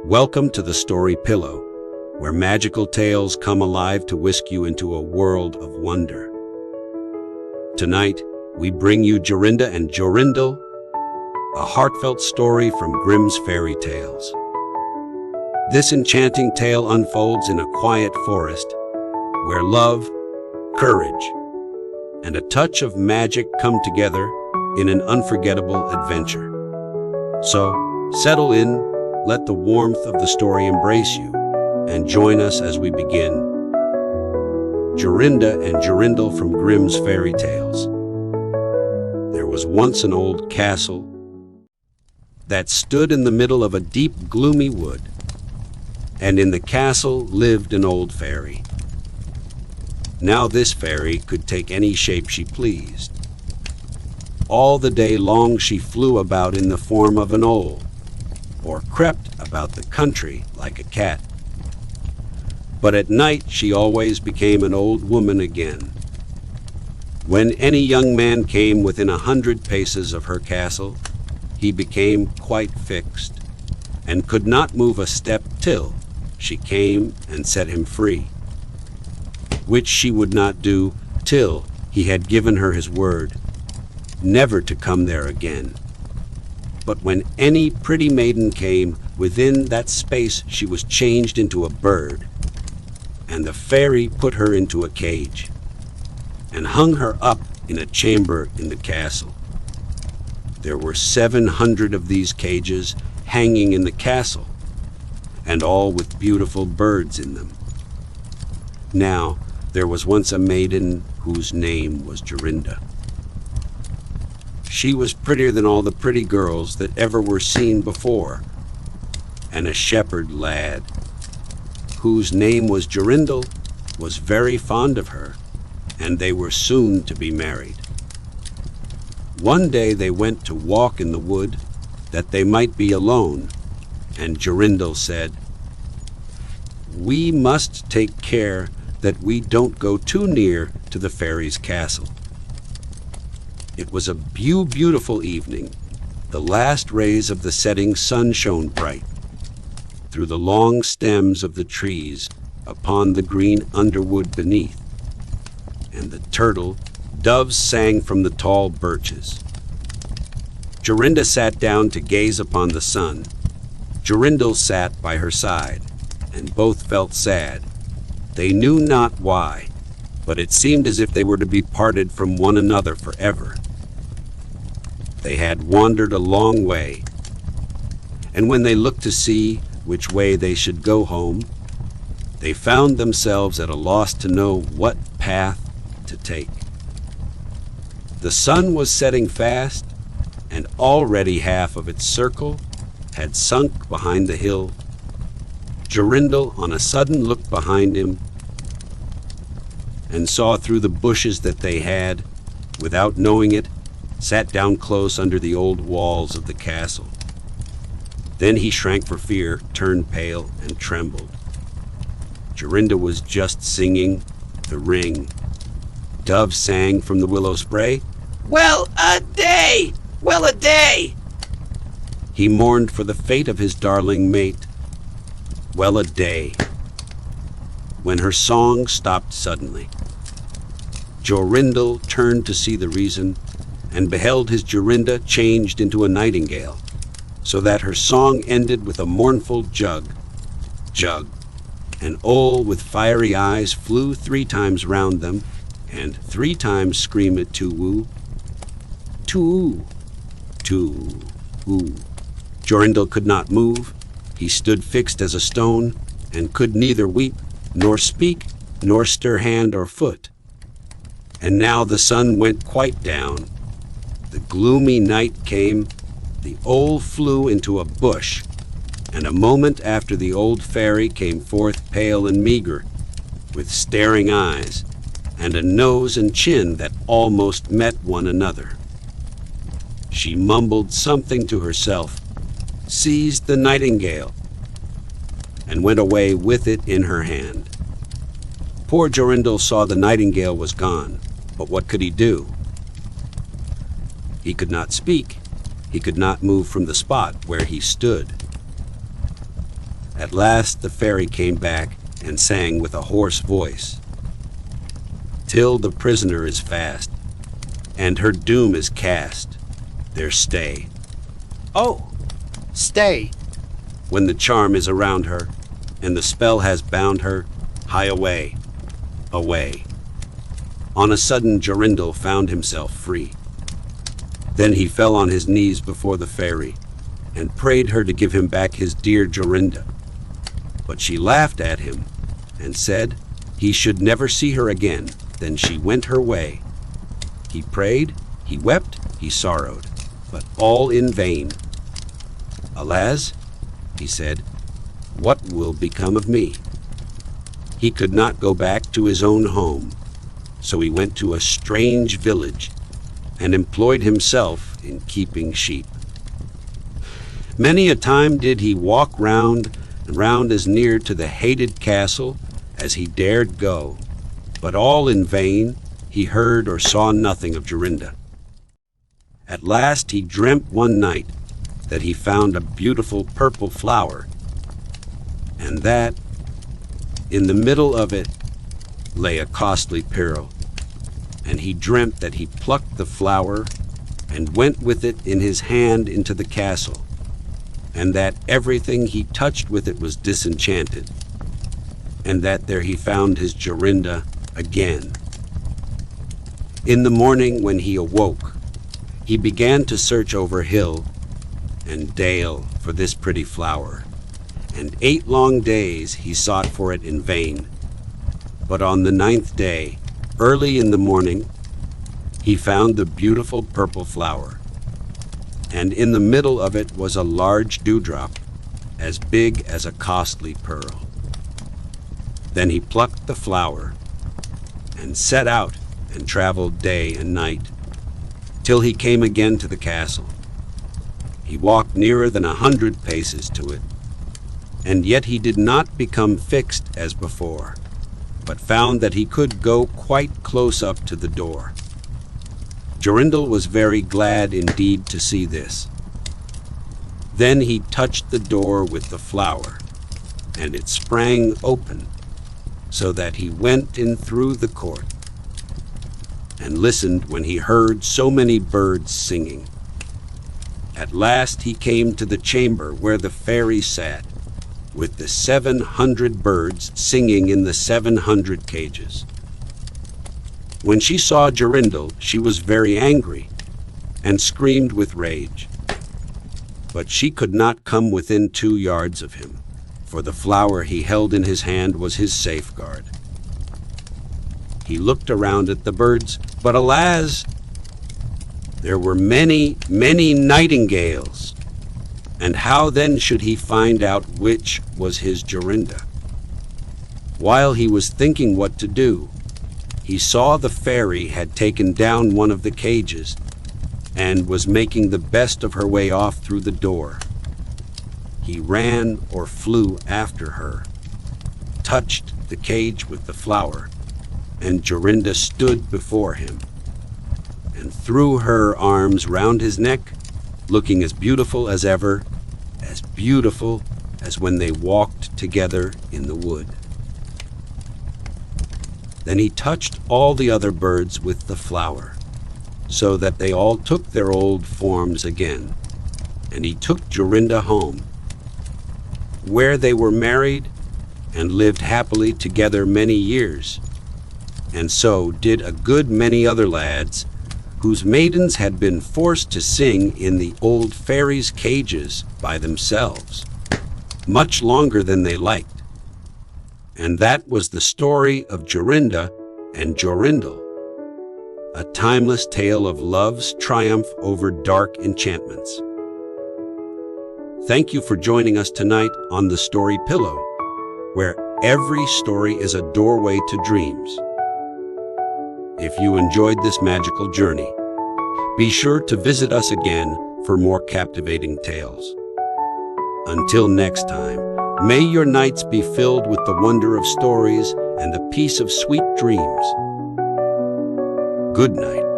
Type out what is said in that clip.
Welcome to the Story Pillow, where magical tales come alive to whisk you into a world of wonder. Tonight, we bring you Jorinda and Jorindel, a heartfelt story from Grimm's fairy tales. This enchanting tale unfolds in a quiet forest, where love, courage, and a touch of magic come together in an unforgettable adventure. So, settle in, let the warmth of the story embrace you, and join us as we begin. Jorinda and Jorindel from Grimm's fairy tales. There was once an old castle that stood in the middle of a deep, gloomy wood, and in the castle lived an old fairy. Now this fairy could take any shape she pleased. All the day long she flew about in the form of an owl, or crept about the country like a cat. But at night she always became an old woman again. When any young man came within 100 paces of her castle, he became quite fixed, and could not move a step till she came and set him free, which she would not do till he had given her his word, never to come there again. But when any pretty maiden came within that space, she was changed into a bird, and the fairy put her into a cage, and hung her up in a chamber in the castle. There were 700 of these cages hanging in the castle, and all with beautiful birds in them. Now, there was once a maiden whose name was Jorinda. She was prettier than all the pretty girls that ever were seen before, and a shepherd lad, whose name was Jorindel, was very fond of her, and they were soon to be married. One day they went to walk in the wood, that they might be alone, and Jorindel said, "We must take care that we don't go too near to the fairy's castle." It was a beautiful evening. The last rays of the setting sun shone bright through the long stems of the trees upon the green underwood beneath, and the turtle doves sang from the tall birches. Jorinda sat down to gaze upon the sun. Jorindel sat by her side, and both felt sad. They knew not why, but it seemed as if they were to be parted from one another forever. They had wandered a long way, and when they looked to see which way they should go home, they found themselves at a loss to know what path to take. The sun was setting fast, and already half of its circle had sunk behind the hill. Jorindel on a sudden looked behind him and saw through the bushes that they had, without knowing it, sat down close under the old walls of the castle. Then he shrank for fear, turned pale, and trembled. Jorinda was just singing the ring. Doves sang from the willow spray, "Well a day! Well a day!" He mourned for the fate of his darling mate. Well a day! When her song stopped suddenly, Jorindel turned to see the reason, and beheld his Jorinda changed into a nightingale, so that her song ended with a mournful jug. Jug. An owl with fiery eyes flew 3 times round them, and 3 times screamed to-woo. To-oo. To-oo. Jorindel could not move. He stood fixed as a stone, and could neither weep, nor speak, nor stir hand or foot. And now the sun went quite down. The gloomy night came. The owl flew into a bush, and a moment after the old fairy came forth pale and meager, with staring eyes, and a nose and chin that almost met one another. She mumbled something to herself, seized the nightingale, and went away with it in her hand. Poor Jorindel saw the nightingale was gone, but what could he do? He could not speak. He could not move from the spot where he stood. At last the fairy came back and sang with a hoarse voice. Till the prisoner is fast, and her doom is cast, there stay. Oh, stay. When the charm is around her, and the spell has bound her, hie away, away. On a sudden Jorindel found himself free. Then he fell on his knees before the fairy, and prayed her to give him back his dear Jorinda. But she laughed at him, and said he should never see her again. Then she went her way. He prayed, he wept, he sorrowed, but all in vain. Alas, he said, what will become of me? He could not go back to his own home, so he went to a strange village and employed himself in keeping sheep. Many a time did he walk round and round as near to the hated castle as he dared go, but all in vain. He heard or saw nothing of Jorinda. At last he dreamt one night that he found a beautiful purple flower, and that in the middle of it lay a costly pearl. And he dreamt that he plucked the flower and went with it in his hand into the castle, and that everything he touched with it was disenchanted, and that there he found his Jorinda again. In the morning when he awoke, he began to search over hill and dale for this pretty flower, and 8 long days he sought for it in vain. But on the 9th day, early in the morning, he found the beautiful purple flower, and in the middle of it was a large dewdrop, as big as a costly pearl. Then he plucked the flower and set out and traveled day and night, till he came again to the castle. He walked nearer than 100 paces to it, and yet he did not become fixed as before, but found that he could go quite close up to the door. Jorindel was very glad indeed to see this. Then he touched the door with the flower, and it sprang open, so that he went in through the court, and listened when he heard so many birds singing. At last he came to the chamber where the fairy sat, with the 700 birds singing in the 700 cages. When she saw Jorindel, she was very angry, and screamed with rage. But she could not come within 2 yards of him, for the flower he held in his hand was his safeguard. He looked around at the birds, but alas, there were many, many nightingales. And how then should he find out which was his Jorinda? While he was thinking what to do, he saw the fairy had taken down one of the cages and was making the best of her way off through the door. He ran or flew after her, touched the cage with the flower, and Jorinda stood before him, and threw her arms round his neck, looking as beautiful as ever, as beautiful as when they walked together in the wood. Then he touched all the other birds with the flower, so that they all took their old forms again, and he took Jorinda home, where they were married and lived happily together many years. And so did a good many other lads, whose maidens had been forced to sing in the old fairies' cages by themselves, much longer than they liked. And that was the story of Jorinda and Jorindel, a timeless tale of love's triumph over dark enchantments. Thank you for joining us tonight on The Story Pillow, where every story is a doorway to dreams. If you enjoyed this magical journey, be sure to visit us again for more captivating tales. Until next time, may your nights be filled with the wonder of stories and the peace of sweet dreams. Good night.